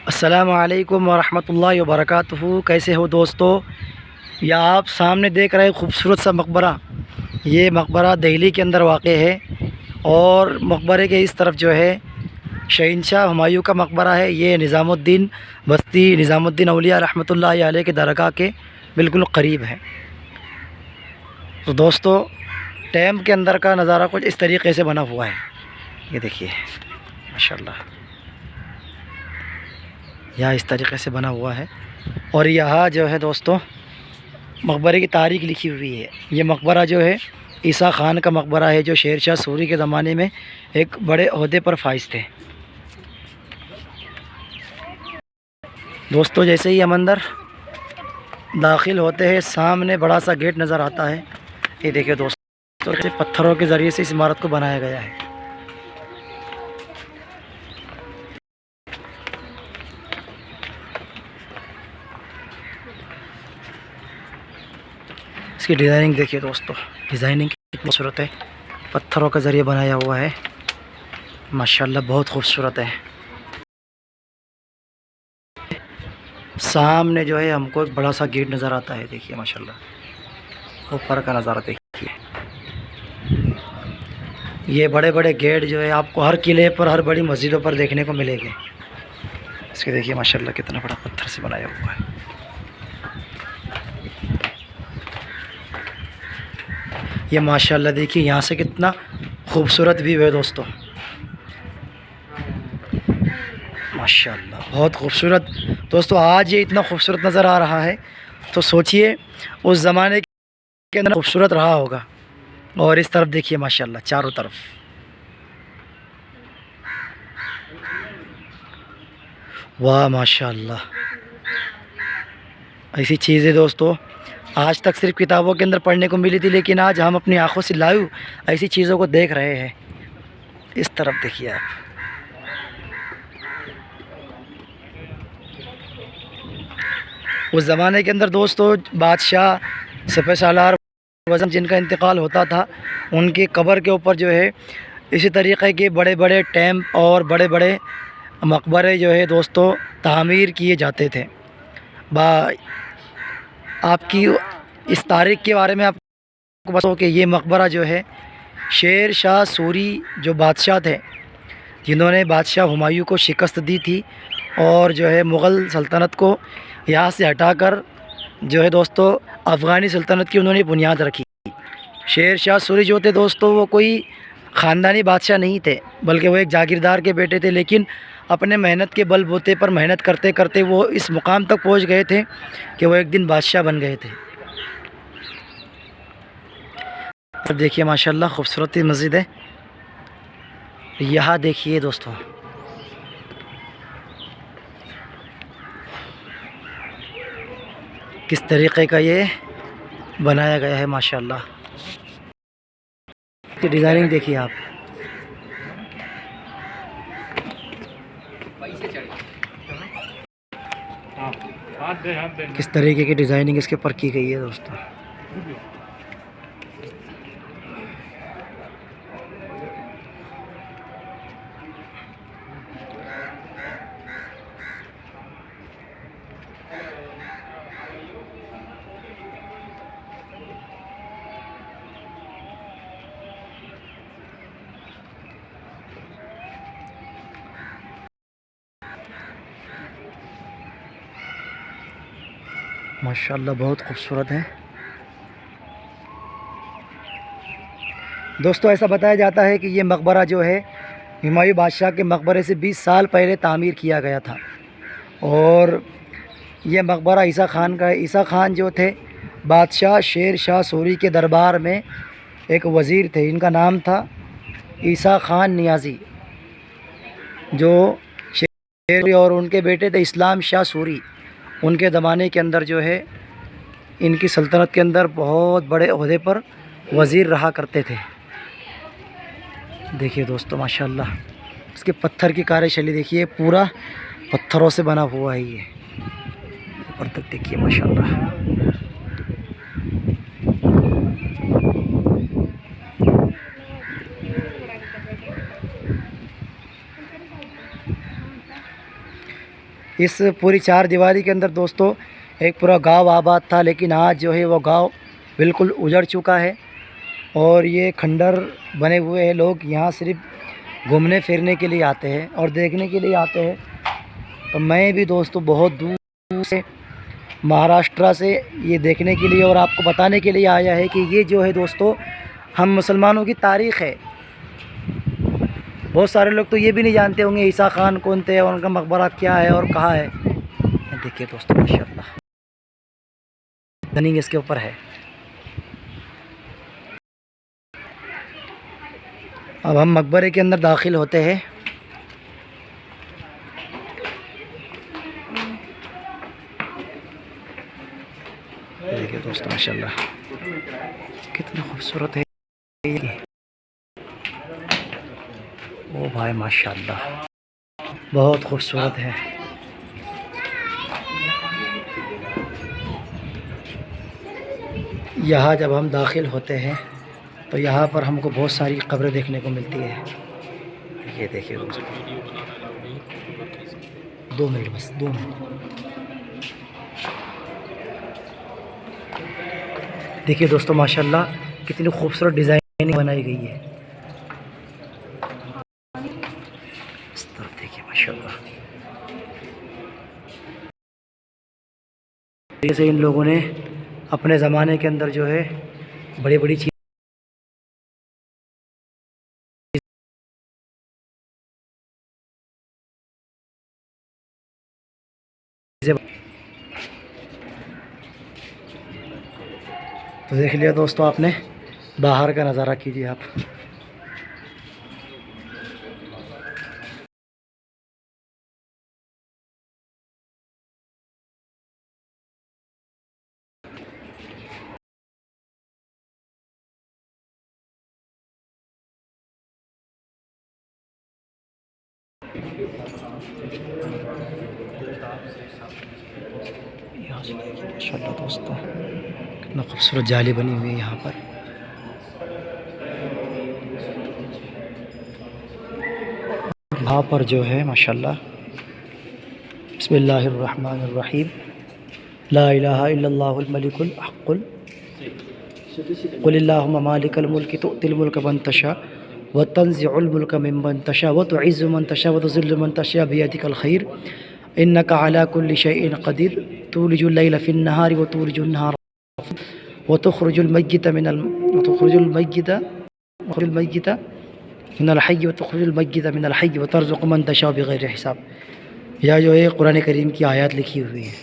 अस्सलामु अलैकुम वरहमतुल्लाहि वबरकातुहू। कैसे हो दोस्तों? यह आप सामने देख रहे खूबसूरत सा मकबरा, ये मकबरा दिल्ली के अंदर वाक़ है। और मकबरे के इस तरफ जो है शहंशाह हुमायूं का मकबरा है। ये निज़ामुद्दीन बस्ती निज़ामुद्दीन औलिया रहमतुल्लाहि अलैह के दरगाह के बिल्कुल करीब है। तो दोस्तों, टैम के अंदर का नज़ारा कुछ इस तरीक़े से बना हुआ है। ये देखिए माशाल्लाह, यहाँ इस तरीक़े से बना हुआ है। और यहाँ जो है दोस्तों मकबरे की तारीख़ लिखी हुई है। ये मकबरा जो है ईसा ख़ान का मकबरा है, जो शेर शाह सूरी के ज़माने में एक बड़े ओहदे पर फाइज थे। दोस्तों, जैसे ही हम अंदर दाखिल होते हैं सामने बड़ा सा गेट नज़र आता है। ये देखिए दोस्तों, पत्थरों के ज़रिए से इस इमारत को बनाया गया है। इसकी डिज़ाइनिंग देखिए दोस्तों, डिज़ाइनिंग कितनी खूबसूरत है, पत्थरों के ज़रिए बनाया हुआ है। माशाल्लाह बहुत खूबसूरत है। सामने जो है हमको एक बड़ा सा गेट नज़र आता है। देखिए माशाल्लाह ऊपर का नज़ारा देखिए। ये बड़े बड़े गेट जो है आपको हर किले पर, हर बड़ी मस्जिदों पर देखने को मिलेंगे। इसके देखिए माशाल्लाह कितना बड़ा पत्थर से बनाया हुआ है। ये माशाल्लाह देखिए यहाँ से कितना खूबसूरत व्यू है दोस्तों। माशाल्लाह बहुत खूबसूरत। दोस्तों, आज ये इतना खूबसूरत नज़र आ रहा है तो सोचिए उस ज़माने के अंदर खूबसूरत रहा होगा। और इस तरफ देखिए माशाल्लाह चारों तरफ, वाह माशाल्लाह। ऐसी चीज़ें दोस्तों आज तक सिर्फ किताबों के अंदर पढ़ने को मिली थी, लेकिन आज हम अपनी आंखों से लाइव ऐसी चीज़ों को देख रहे हैं। इस तरफ देखिए आप, उस ज़माने के अंदर दोस्तों बादशाह, सफ़े सालार, वज़न जिनका इंतकाल होता था, उनकी कब्र के ऊपर जो है इसी तरीक़े के बड़े बड़े टैंप और बड़े बड़े मकबरे जो है दोस्तों तामीर किए जाते थे। आपकी इस तारीख़ के बारे में आपको बता कि ये मकबरा जो है शेर शाह सूरी जो बादशाह थे, जिन्होंने बादशाह हुमायूं को शिकस्त दी थी और जो है मुग़ल सल्तनत को यहाँ से हटाकर जो है दोस्तों अफ़गानी सल्तनत की उन्होंने बुनियाद रखी। शेर शाह सूरी जो थे दोस्तों वो कोई ख़ानदानी बादशाह नहीं थे, बल्कि वो एक जागीरदार के बेटे थे। लेकिन अपने मेहनत के बलबूते पर मेहनत करते करते वो इस मुकाम तक पहुंच गए थे कि वो एक दिन बादशाह बन गए थे। अब देखिए माशाल्लाह खूबसूरत मस्जिद है। यहाँ देखिए दोस्तों, किस तरीक़े का ये बनाया गया है माशाल्लाह। की डिज़ाइनिंग देखिए आप, किस तरीके की डिज़ाइनिंग इसके ऊपर की गई है दोस्तों। माशाल्लाह बहुत खूबसूरत है दोस्तों। ऐसा बताया जाता है कि ये मकबरा जो है हुमायूं बादशाह के मकबरे से 20 साल पहले तामीर किया गया था। और ये मकबरा ईसा ख़ान का है। ईसा ख़ान जो थे बादशाह शेर शाह सूरी के दरबार में एक वज़ीर थे। इनका नाम था ईसा ख़ान नियाज़ी, जो शेर, और उनके बेटे थे इस्लाम शाह सूरी। उनके ज़माने के अंदर जो है इनकी सल्तनत के अंदर बहुत बड़े ओहदे पर वज़ीर रहा करते थे। देखिए दोस्तों माशाल्लाह इसके पत्थर की कार्यशैली देखिए, पूरा पत्थरों से बना हुआ है। ये ऊपर तक देखिए माशाल्लाह। इस पूरी चार दीवारी के अंदर दोस्तों एक पूरा गांव आबाद था, लेकिन आज जो है वो गांव बिल्कुल उजड़ चुका है और ये खंडर बने हुए हैं। लोग यहाँ सिर्फ घूमने फिरने के लिए आते हैं और देखने के लिए आते हैं। तो मैं भी दोस्तों बहुत दूर से महाराष्ट्र से ये देखने के लिए और आपको बताने के लिए आया है कि ये जो है दोस्तों हम मुसलमानों की तारीख़ है। बहुत सारे लोग तो ये भी नहीं जानते होंगे ईसा खान कौन थे और उनका मकबरा क्या है और कहाँ है। देखिए दोस्तों माशाअल्लाह रनिंग इसके ऊपर है। अब हम मकबरे के अंदर दाखिल होते हैं। देखिए दोस्तों माशाअल्लाह कितना खूबसूरत है ये। ओ भाई माशाअल्लाह बहुत खूबसूरत है। यहाँ जब हम दाखिल होते हैं तो यहाँ पर हमको बहुत सारी कब्रें देखने को मिलती है। ये देखिए दोस्तों 2 मिनट बस 2 मिनट। देखिए दोस्तों माशाअल्लाह कितनी खूबसूरत डिज़ाइन बनाई गई है। इस तरफ देखिए माशाअल्लाह। जैसे इन लोगों ने अपने ज़माने के अंदर जो है बड़ी बड़ी चीज़ें तो देख लिया दोस्तों आपने। बाहर का नज़ारा कीजिए आप। यहाँ से देखिए माशाअल्लाह दोस्तों कितना खूबसूरत जाली बनी हुई है यहाँ पर। यहाँ पर जो है माशाअल्लाह बिस्मिल्लाहिर्रहमानिर्रहीम ला इलाहा इल्लल्लाहुल मलिकुल हक़्क़ुल क़ुलिल्लाहुम्मा मालिकल मुल्कि तु'तिल मुल्का मन तशा व तंज़िउल मुल्का मिम्मन तशा व तु'इज़्ज़ु मन तशा व तुज़िल्लु मन तशा बियदिकल खैर इन्नका अला कुल्लि शैइन क़दीर तुलिजुल लैला फिन नहारि व तुलिजुन नहार व तुख़रिजुल मय्यिता मिनल हय्यि व तुख़रिजुल मय्यिता मिनल हय्यि व तर्ज़ुक़ु मन तशा बिग़ैरि हिसाब। यह जो है कुरान करीम की आयत लिखी हुई है।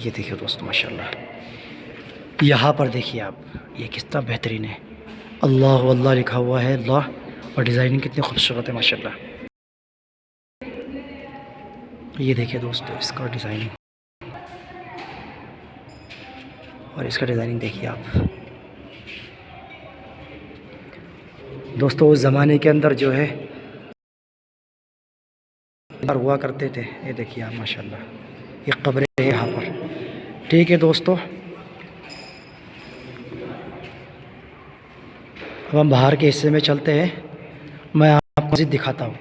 ये देखिए दोस्तों माशाअल्लाह। यहाँ पर देखिए आप ये कितना बेहतरीन है। अल्लाह अल्लाह लिखा हुआ है अल्लाह और डिज़ाइनिंग कितनी खूबसूरत है माशाअल्लाह। ये देखिए दोस्तों इसका डिज़ाइनिंग और इसका डिज़ाइनिंग देखिए आप दोस्तों। उस ज़माने के अंदर जो है हुआ करते थे। ये देखिए आप माशाअल्लाह ये कब्रें हैं यहाँ पर। ठीक है दोस्तों अब हम बाहर के हिस्से में चलते हैं। मैं आपको मस्जिद दिखाता हूँ।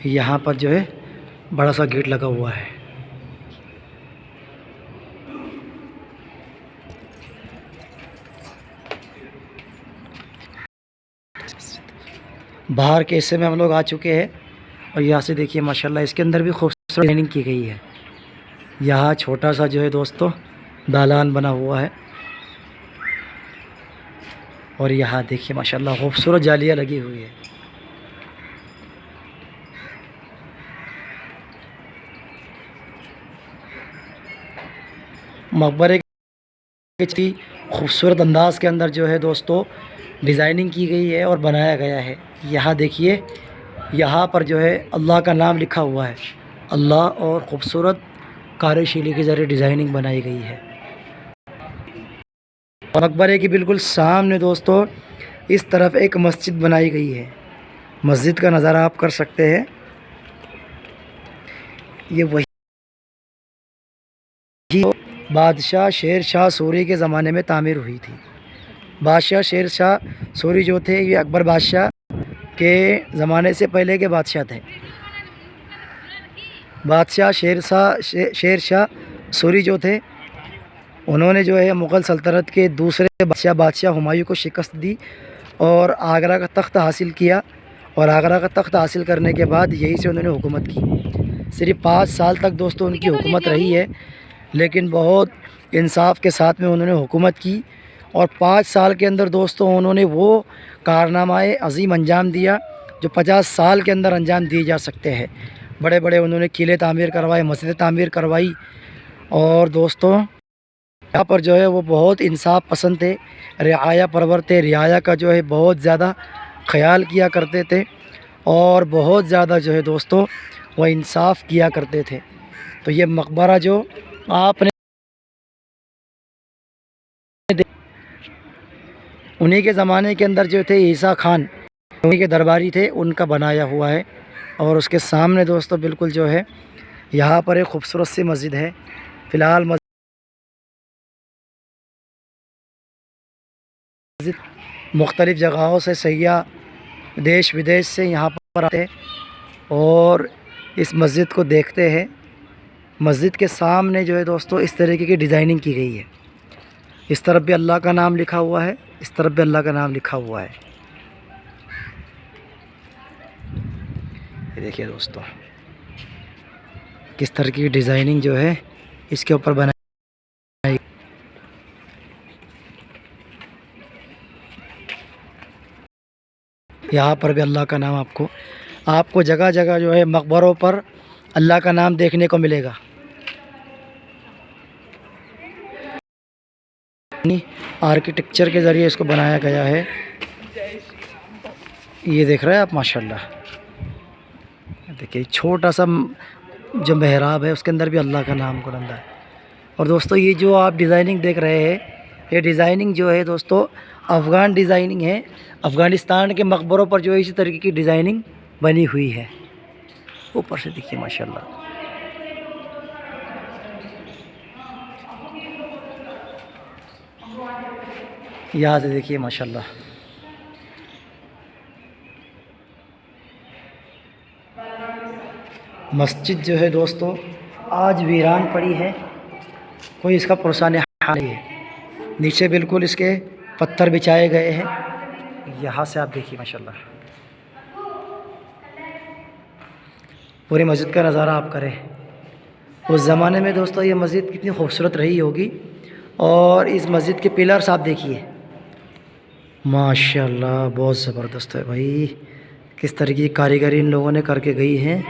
यहाँ पर जो है बड़ा सा गेट लगा हुआ है। बाहर के हिस्से में हम लोग आ चुके हैं और यहाँ से देखिए माशाल्लाह इसके अंदर भी खूबसूरत डिज़ाइनिंग की गई है। यहाँ छोटा सा जो है दोस्तों दालान बना हुआ है और यहाँ देखिए माशाल्लाह खूबसूरत जालियाँ लगी हुई है। मकबरे की खूबसूरत अंदाज के अंदर जो है दोस्तों डिज़ाइनिंग की गई है और बनाया गया है। यहाँ देखिए यहाँ पर जो है अल्लाह का नाम लिखा हुआ है अल्लाह और ख़ूबसूरत कार्यशीली के ज़रिए डिज़ाइनिंग बनाई गई है। और मकबरे के बिल्कुल सामने दोस्तों इस तरफ एक मस्जिद बनाई गई है। मस्जिद का नज़ारा आप कर सकते हैं। ये वही बादशाह शेर शाह सूरी के ज़माने में तामीर हुई थी। बादशाह शेर शाह सूरी जो थे ये अकबर बादशाह के ज़माने से पहले के बादशाह थे। बादशाह शेर शाह सूरी जो थे उन्होंने जो है मुग़ल सल्तनत के दूसरे बादशाह हुमायूं को शिकस्त दी और आगरा का तख्त हासिल किया। और आगरा का तख्त हासिल करने के बाद यहीं से उन्होंने हुकूमत की। सिर्फ 5 साल तक दोस्तों उनकी हुकूमत रही है, लेकिन बहुत इंसाफ के साथ में उन्होंने हुकूमत की। और 5 साल के अंदर दोस्तों उन्होंने वो कारनामाए अज़ीम अंजाम दिया जो 50 साल के अंदर अंजाम दिए जा सकते हैं। बड़े बड़े उन्होंने किले तामीर करवाए, मस्जिदें तामीर करवाई। और दोस्तों यहाँ पर जो है वो बहुत इंसाफ पसंद थे, रियाया परवर थे, रियाया का जो है बहुत ज़्यादा ख्याल किया करते थे और बहुत ज़्यादा जो है दोस्तों वह इंसाफ किया करते थे। तो ये मकबरा जो आपने उन्हीं के ज़माने के अंदर जो थे ईसा खान, उन्हीं के दरबारी थे, उनका बनाया हुआ है। और उसके सामने दोस्तों बिल्कुल जो है यहाँ पर एक खूबसूरत सी मस्जिद है। फ़िलहाल मस्जिद मुख्तलिफ़ जगहों से सयाह देश विदेश से यहाँ पर आते हैं और इस मस्जिद को देखते हैं। मस्जिद के सामने जो है दोस्तों इस तरीके की डिज़ाइनिंग की गई है। इस तरफ भी अल्लाह का नाम लिखा हुआ है, इस तरफ भी अल्लाह का नाम लिखा हुआ है। ये देखिए दोस्तों किस तरह की डिज़ाइनिंग जो है इसके ऊपर बनाई। यहाँ पर भी अल्लाह का नाम आपको जगह जगह जो है मकबरों पर अल्लाह का नाम देखने को मिलेगा। आर्किटेक्चर के ज़रिए इसको बनाया गया है। ये देख रहे हैं आप माशाल्लाह। देखिए छोटा सा जो मेहराब है उसके अंदर भी अल्लाह का नाम कुरंदा है। और दोस्तों ये जो आप डिज़ाइनिंग देख रहे हैं ये डिज़ाइनिंग जो है दोस्तों अफ़गान डिज़ाइनिंग है। अफ़गानिस्तान के मकबरों पर जो है इसी तरीके की डिज़ाइनिंग बनी हुई है। ऊपर से देखिए माशाल्लाह। यहाँ से देखिए माशाल्लाह। मस्जिद जो है दोस्तों आज वीरान पड़ी है, कोई इसका पुरसान हाल नहीं है। नीचे बिल्कुल इसके पत्थर बिछाए गए हैं। यहाँ से आप देखिए माशाल्लाह पूरी मस्जिद का नज़ारा आप करें। उस ज़माने में दोस्तों ये मस्जिद कितनी खूबसूरत रही होगी। और इस मस्जिद के पिलर्स आप देखिए माशाल्लाह बहुत ज़बरदस्त है भाई। किस तरह की कारीगरी इन लोगों ने करके गई है।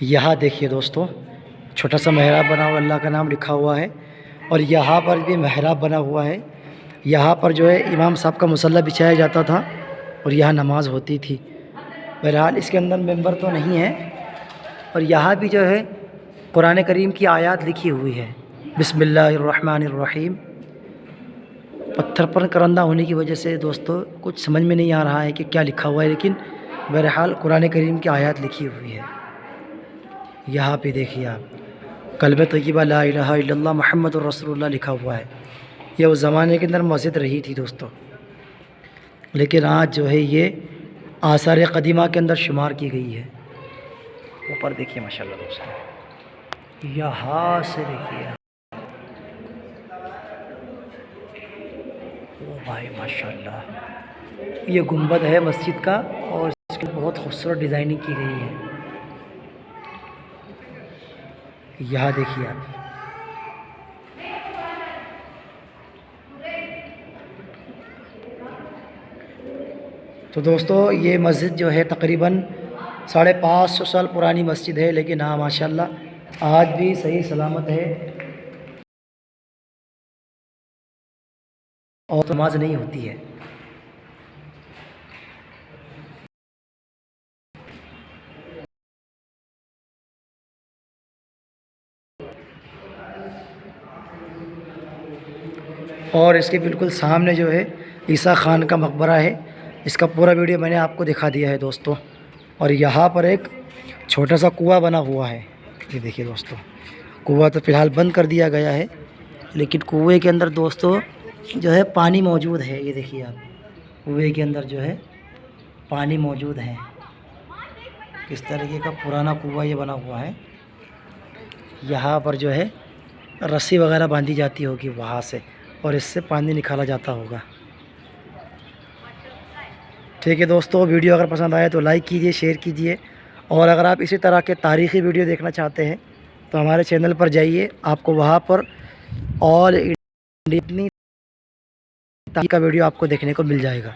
यहाँ देखिए दोस्तों छोटा सा मेहराब बना हुआ, अल्लाह का नाम लिखा हुआ है। और यहाँ पर भी मेहराब बना हुआ है। यहाँ पर जो है इमाम साहब का मुसल्ला बिछाया जाता था और यहाँ नमाज़ होती थी। बहरहाल इसके अंदर मेंबर तो नहीं है। और यहाँ भी जो है कुरान करीम की आयत लिखी हुई है, बिस्मिल्लाहिर्रहमानिर्रहीम। पत्थर पर करंदा होने की वजह से दोस्तों कुछ समझ में नहीं आ रहा है कि क्या लिखा हुआ है, लेकिन बहरहाल कुरान करीम की आयत लिखी हुई है। यहाँ पे देखिए आप कलमे तय्यबा ला इलाहा इल्लल्लाह मुहम्मदुर रसूलुल्लाह लिखा हुआ है। यह उस ज़माने के अंदर मस्जिद रही थी दोस्तों, लेकिन आज जो है ये आसार कदीमा के अंदर शुमार की गई है। ऊपर देखिए माशाल्लाह दोस्तों, यहाँ से देखिए ओ भाई माशाल्लाह। ये गुंबद है मस्जिद का और इसकी बहुत खूबसूरत डिज़ाइनिंग की गई है। यहाँ देखिए आप तो दोस्तों ये मस्जिद जो है तकरीबन 550 साल पुरानी मस्जिद है, लेकिन हाँ माशाल्लाह आज भी सही सलामत है और नमाज नहीं होती है। और इसके बिल्कुल सामने जो है ईसा खान का मकबरा है। इसका पूरा वीडियो मैंने आपको दिखा दिया है दोस्तों। और यहाँ पर एक छोटा सा कुआं बना हुआ है। ये देखिए दोस्तों, कुआं तो फ़िलहाल बंद कर दिया गया है, लेकिन कुएं के अंदर दोस्तों जो है पानी मौजूद है। ये देखिए आप, कुएं के अंदर जो है पानी मौजूद है। किस तरीके का पुराना कुआं ये बना हुआ है। यहाँ पर जो है रस्सी वगैरह बांधी जाती होगी वहाँ से, और इससे पानी निकाला जाता होगा। ठीक है दोस्तों, वीडियो अगर पसंद आए तो लाइक कीजिए, शेयर कीजिए, और अगर आप इसी तरह के तारीख़ी वीडियो देखना चाहते हैं तो हमारे चैनल पर जाइए, आपको वहाँ पर ऑल इंडिया का वीडियो आपको देखने को मिल जाएगा।